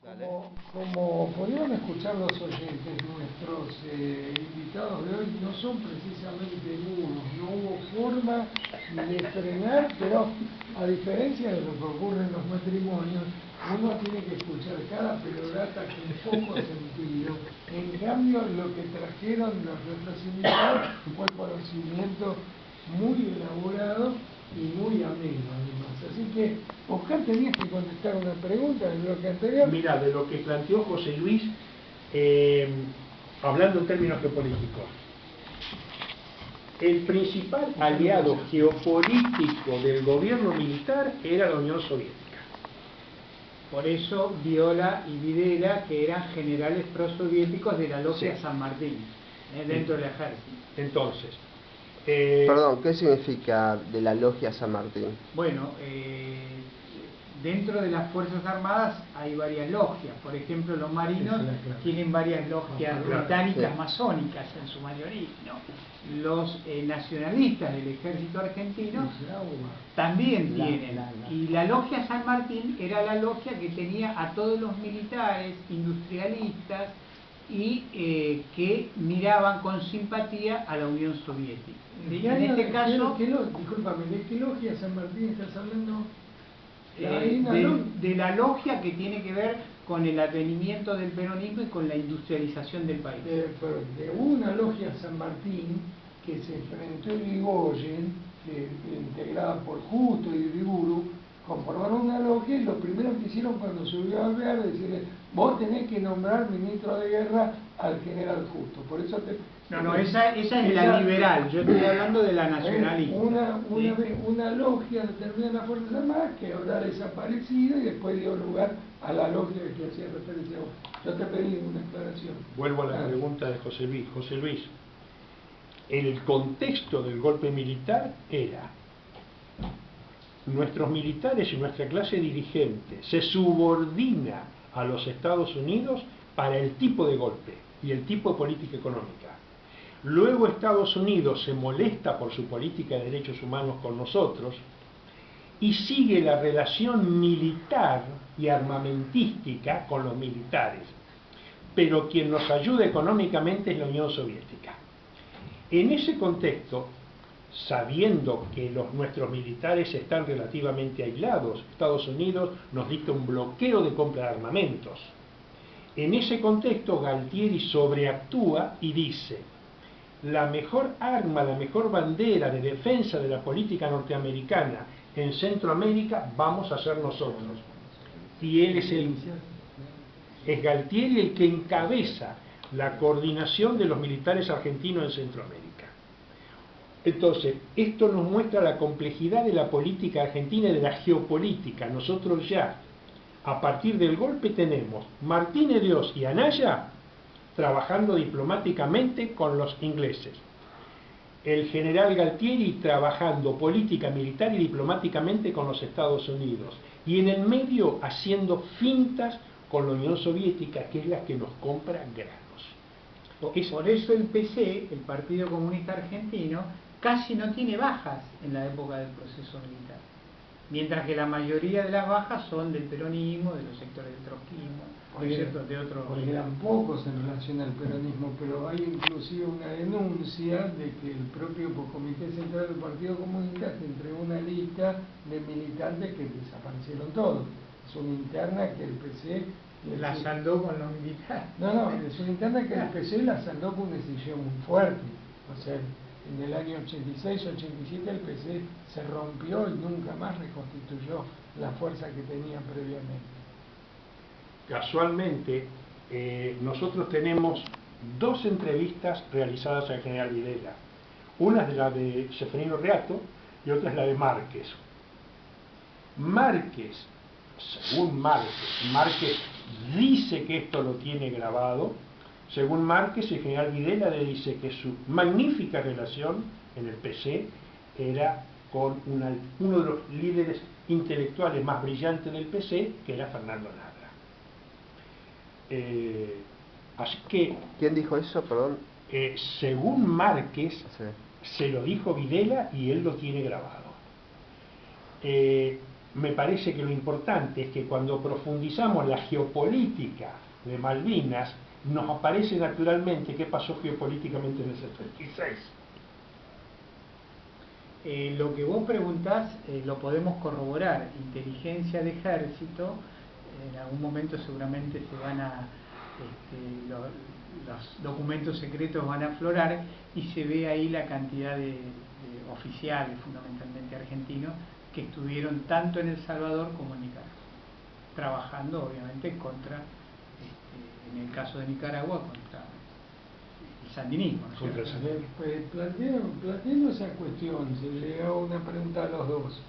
Dale. Como pudieron escuchar los oyentes, nuestros invitados de hoy no son precisamente mudos, no hubo forma de frenar, pero a diferencia de lo que ocurre en los matrimonios, uno tiene que escuchar cada pelorata con poco sentido. En cambio, lo que trajeron nuestros invitados fue conocimiento muy elaborado y muy ameno además. Así que, Oscar, tenías que contestar una pregunta del bloque anterior. Mira, de lo que planteó José Luis, hablando en términos geopolíticos, el principal aliado geopolítico del gobierno militar era la Unión Soviética. Por eso Viola y Videla, que eran generales prosoviéticos de la logia Sí. San Martín, dentro del ejército. Entonces, Perdón, ¿qué significa de la logia San Martín? Bueno, dentro de las Fuerzas Armadas hay varias logias. Por ejemplo, los marinos tienen varias logias británicas Sí. masónicas en su mayoría, ¿no? Los nacionalistas del ejército argentino también tienen. Y la logia San Martín era la logia que tenía a todos los militares, industrialistas y que miraban con simpatía a la Unión Soviética. En este caso, discúlpame, ¿de qué logia San Martín estás hablando? de la logia que tiene que ver con el advenimiento del peronismo y con la industrialización del país. De una logia San Martín que se enfrentó Irigoyen, integrada por Justo y Uriburu, conformaron una logia y lo primero que hicieron cuando subió a Alvear decirle: vos tenés que nombrar ministro de guerra al general Justo. Por eso esa es la liberal, yo estoy hablando de la nacionalista. Una logia determinada en las Fuerzas Armadas que ahora ha desaparecido y después dio lugar a la logia que hacía referencia a vos. Yo te pedí una aclaración. vuelvo a la pregunta de José Luis. José Luis, el contexto del golpe militar era: nuestros militares y nuestra clase dirigente se subordina a los Estados Unidos para el tipo de golpe y el tipo de política económica. Luego Estados Unidos se molesta por su política de derechos humanos con nosotros y sigue la relación militar y armamentística con los militares. Pero quien nos ayuda económicamente es la Unión Soviética. En ese contexto, sabiendo que nuestros militares están relativamente aislados, Estados Unidos nos dicta un bloqueo de compra de armamentos. En ese contexto, Galtieri sobreactúa y dice: la mejor arma, la mejor bandera de defensa de la política norteamericana en Centroamérica vamos a ser nosotros. Y él es Galtieri el que encabeza la coordinación de los militares argentinos en Centroamérica. Entonces, esto nos muestra la complejidad de la política argentina y de la geopolítica. Nosotros ya, a partir del golpe, tenemos Martínez de Oz y Anaya trabajando diplomáticamente con los ingleses. El general Galtieri trabajando política, militar y diplomáticamente con los Estados Unidos. Y en el medio haciendo fintas con la Unión Soviética, que es la que nos compra granos. Por eso el PC, el Partido Comunista Argentino, casi no tiene bajas en la época del proceso militar, mientras que la mayoría de las bajas son del peronismo, de los sectores del trotskismo, de otros. Porque eran pocos en relación al peronismo, pero hay inclusive una denuncia de que el propio Comité Central del Partido Comunista te entregó una lista de militantes que desaparecieron todos. Es una interna que el PC la saldó con los militares. No, es una interna que el PC la saldó con una decisión muy fuerte. O sea, en el año 86-87 el PC se rompió y nunca más reconstituyó la fuerza que tenía previamente. Casualmente, nosotros tenemos dos entrevistas realizadas al general Videla. Una es la de Ceferino Reato y otra es la de Márquez. Según Márquez dice que esto lo tiene grabado. Según Márquez, el general Videla le dice que su magnífica relación en el PC era con uno de los líderes intelectuales más brillantes del PC, que era Fernando Nadra. Así que... ¿Quién dijo eso, perdón? Según Márquez, Sí. se lo dijo Videla y él lo tiene grabado. me parece que lo importante es que cuando profundizamos la geopolítica de Malvinas, nos aparece naturalmente qué pasó geopolíticamente en el 76. Lo que vos preguntás lo podemos corroborar. Inteligencia de ejército, en algún momento seguramente se van a los documentos secretos van a aflorar y se ve ahí la cantidad de oficiales, fundamentalmente argentinos, que estuvieron tanto en El Salvador como en Nicaragua, trabajando obviamente contra, en el caso de Nicaragua, contra el sandinismo, ¿no es Contra el cierto? sandinismo. Pues planteando esa cuestión, se le hago una pregunta a los dos.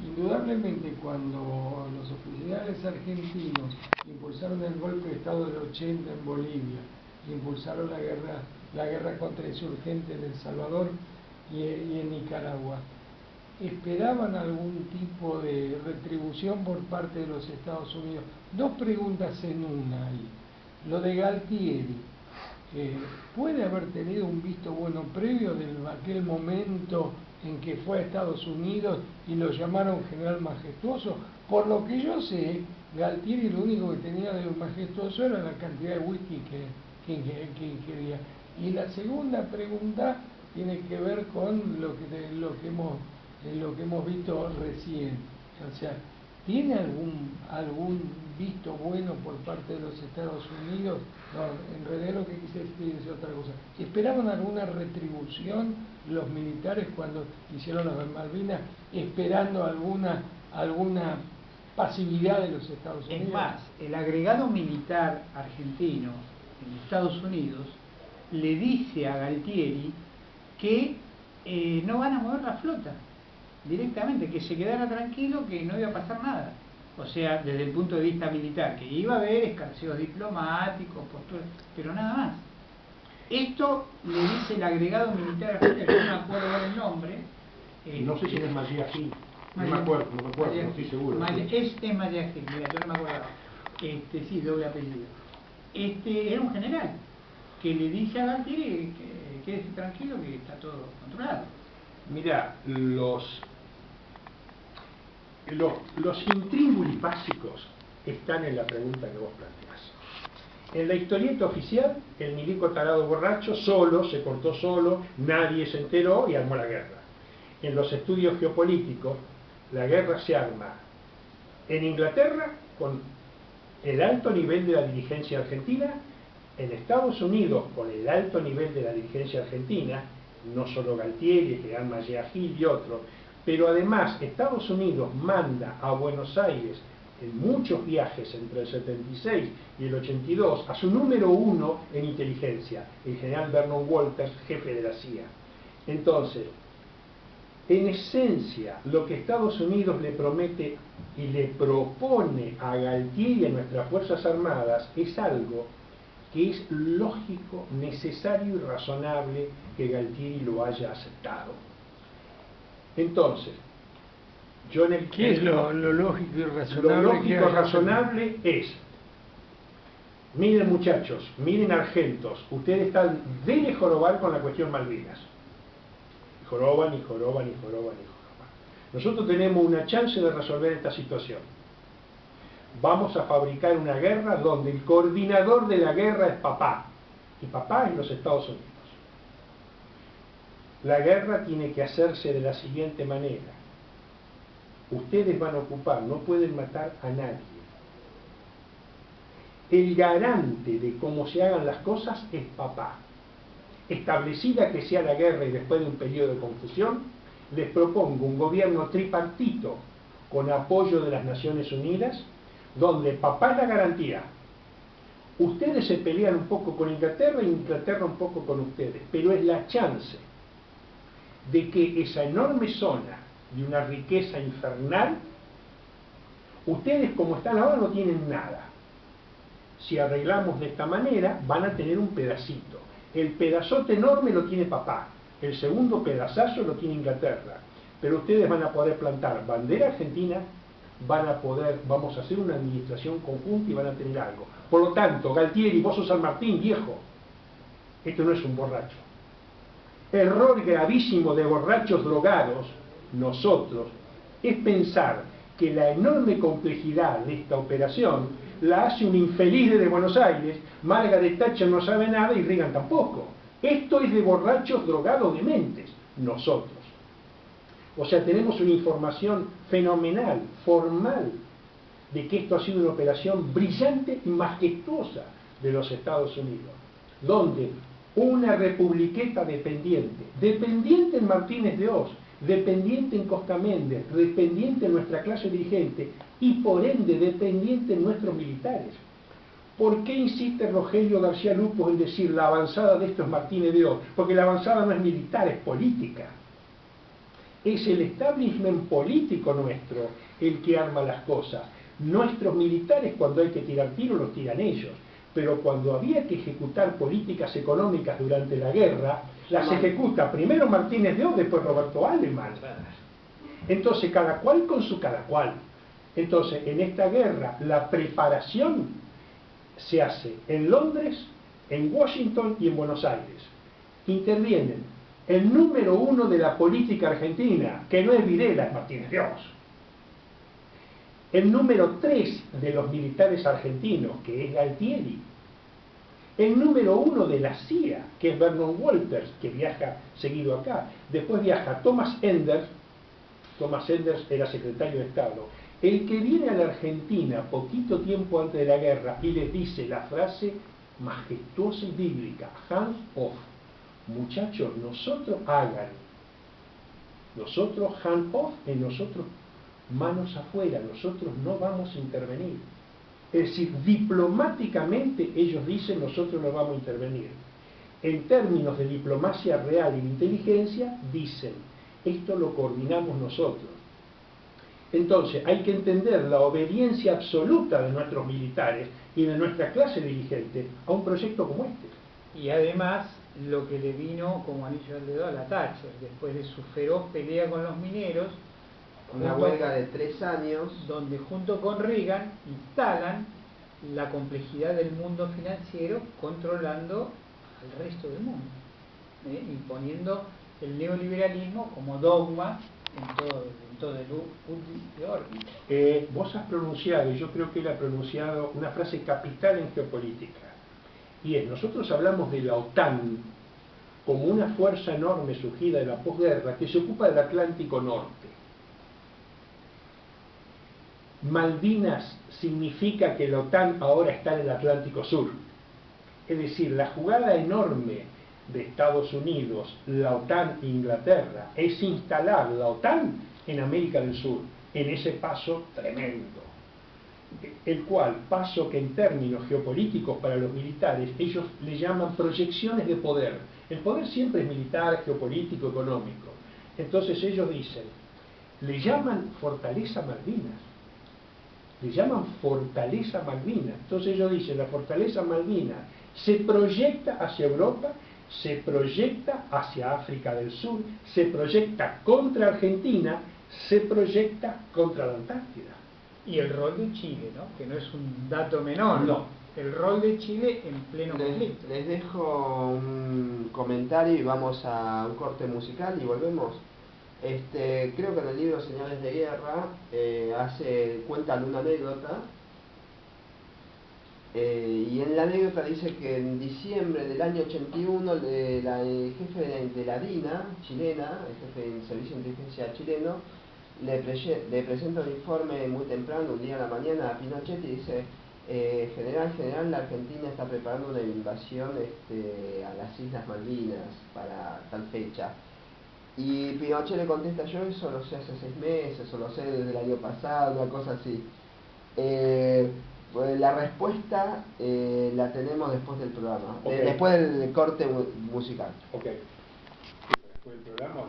Indudablemente cuando los oficiales argentinos impulsaron el golpe de Estado del 80 en Bolivia, impulsaron la guerra contra insurgentes en El Salvador y en Nicaragua, ¿esperaban algún tipo de retribución por parte de los Estados Unidos? Dos preguntas en una ahí. Lo de Galtieri, ¿puede haber tenido un visto bueno previo de aquel momento en que fue a Estados Unidos y lo llamaron general majestuoso? Por lo que yo sé, Galtieri lo único que tenía de majestuoso era la cantidad de whisky que ingería. Y la segunda pregunta tiene que ver con lo que hemos visto recién. O sea, ¿tiene algún visto bueno por parte de los Estados Unidos? No, en realidad lo que quise decir es otra cosa. ¿Esperaban alguna retribución los militares cuando hicieron las Malvinas, esperando alguna pasividad de los Estados Unidos? Es más, el agregado militar argentino en Estados Unidos le dice a Galtieri que no van a mover la flota directamente, que se quedara tranquilo, que no iba a pasar nada. O sea, desde el punto de vista militar, que iba a haber escarceos diplomáticos, posturas, pero nada más. Esto le dice el agregado militar argentino, no me acuerdo ahora el nombre. No sé si es María Gil. No me acuerdo, no estoy seguro. Es María Gil, mira, yo no me acuerdo. Sí, doble apellido. Era un general que le dice a Galtieri que quédese tranquilo, que está todo controlado. Mira, los intríngulis básicos están en la pregunta que vos planteás. En la historieta oficial, el milico tarado borracho se cortó solo, nadie se enteró y armó la guerra. En los estudios geopolíticos, la guerra se arma en Inglaterra con el alto nivel de la dirigencia argentina, en Estados Unidos con el alto nivel de la dirigencia argentina, no solo Galtieri, general María Gil y otros, pero además Estados Unidos manda a Buenos Aires en muchos viajes entre el 76 y el 82 a su número uno en inteligencia, el general Vernon Walters, jefe de la CIA. Entonces, en esencia, lo que Estados Unidos le promete y le propone a Galtieri y a nuestras Fuerzas Armadas es algo que es lógico, necesario y razonable que Galtieri lo haya aceptado. Entonces, yo en el... ¿Qué es lo lógico y razonable? Lo lógico y razonable es, miren muchachos, miren argentos, ustedes están de jorobar con la cuestión Malvinas. Joroban y joroban y joroban y joroban. Nosotros tenemos una chance de resolver esta situación. Vamos a fabricar una guerra donde el coordinador de la guerra es papá, y papá es los Estados Unidos. La guerra tiene que hacerse de la siguiente manera. Ustedes van a ocupar, no pueden matar a nadie. El garante de cómo se hagan las cosas es papá. Establecida que sea la guerra y después de un periodo de confusión, les propongo un gobierno tripartito con apoyo de las Naciones Unidas, donde papá es la garantía. Ustedes se pelean un poco con Inglaterra y Inglaterra un poco con ustedes, pero es la chance de que esa enorme zona de una riqueza infernal, ustedes como están ahora no tienen nada. Si arreglamos de esta manera, van a tener un pedacito. El pedazote enorme lo tiene papá, el segundo pedazazo lo tiene Inglaterra, pero ustedes van a poder plantar bandera argentina, vamos a hacer una administración conjunta y van a tener algo. Por lo tanto, Galtieri, vos sos San Martín, viejo, esto no es un borracho. Error gravísimo de borrachos drogados, nosotros, es pensar que la enorme complejidad de esta operación la hace un infeliz de Buenos Aires, Margaret Thatcher no sabe nada y Reagan tampoco. Esto es de borrachos drogados dementes, nosotros. O sea, tenemos una información fenomenal, formal, de que esto ha sido una operación brillante y majestuosa de los Estados Unidos, donde una republiqueta dependiente en Martínez de Oz, dependiente en Costa Méndez, dependiente en nuestra clase dirigente y por ende dependiente en nuestros militares. ¿Por qué insiste Rogelio García Lupo en decir la avanzada de esto es Martínez de Oz? Porque la avanzada no es militar, es política. Es el establishment político nuestro el que arma las cosas. Nuestros militares, cuando hay que tirar tiros, los tiran ellos. Pero cuando había que ejecutar políticas económicas durante la guerra, las ejecuta primero Martínez de Oz, después Roberto Aleman. Entonces, cada cual con su cada cual. Entonces, en esta guerra, la preparación se hace en Londres, en Washington y en Buenos Aires. Intervienen el número uno de la política argentina, que no es Videla, es Martínez de Oz. El número 3 de los militares argentinos, que es Galtieri. El número 1 de la CIA, que es Vernon Walters, que viaja seguido acá. Después viaja Thomas Enders. Thomas Enders era secretario de Estado. El que viene a la Argentina poquito tiempo antes de la guerra y les dice la frase majestuosa y bíblica, hands off. Muchachos, nosotros hagan. Nosotros hand off, en nosotros manos afuera, nosotros no vamos a intervenir. Es decir, diplomáticamente ellos dicen nosotros no vamos a intervenir. En términos de diplomacia real y de inteligencia, dicen esto lo coordinamos nosotros. Entonces hay que entender la obediencia absoluta de nuestros militares y de nuestra clase dirigente a un proyecto como este. Y además lo que le vino como anillo al dedo a la Thatcher, después de su feroz pelea con los mineros, una huelga de 3 años, donde junto con Reagan instalan la complejidad del mundo financiero controlando al resto del mundo, imponiendo el neoliberalismo como dogma en todo el orden. Vos has pronunciado, y yo creo que él ha pronunciado una frase capital en geopolítica, y es, nosotros hablamos de la OTAN como una fuerza enorme surgida de la posguerra que se ocupa del Atlántico Norte. Malvinas significa que la OTAN ahora está en el Atlántico Sur. Es decir, la jugada enorme de Estados Unidos, la OTAN e Inglaterra, es instalar la OTAN en América del Sur, en ese paso tremendo. El cual, paso que en términos geopolíticos para los militares, ellos le llaman proyecciones de poder. El poder siempre es militar, geopolítico, económico. Entonces ellos dicen, le llaman Fortaleza Malvinas. Le llaman Fortaleza Malvinas. Entonces ellos dicen, la Fortaleza Malvinas se proyecta hacia Europa, se proyecta hacia África del Sur, se proyecta contra Argentina, se proyecta contra la Antártida. Y el rol de Chile, ¿no? Que no es un dato menor. No. El rol de Chile en pleno conflicto. Les dejo un comentario y vamos a un corte musical y volvemos. Creo que en el libro Señales de Guerra cuentan una anécdota y en la anécdota dice que en diciembre del año 81 el jefe de la DINA chilena, el jefe del Servicio de Inteligencia chileno, le presenta un informe muy temprano, un día a la mañana, a Pinochet y dice: general, la Argentina está preparando una invasión a las Islas Malvinas para tal fecha. Y Pinochet le contesta: yo eso lo sé hace 6 meses, o lo sé desde el año pasado, una cosa así. Pues la respuesta la tenemos después del programa, Okay. Después del corte musical. Ok. Después del programa.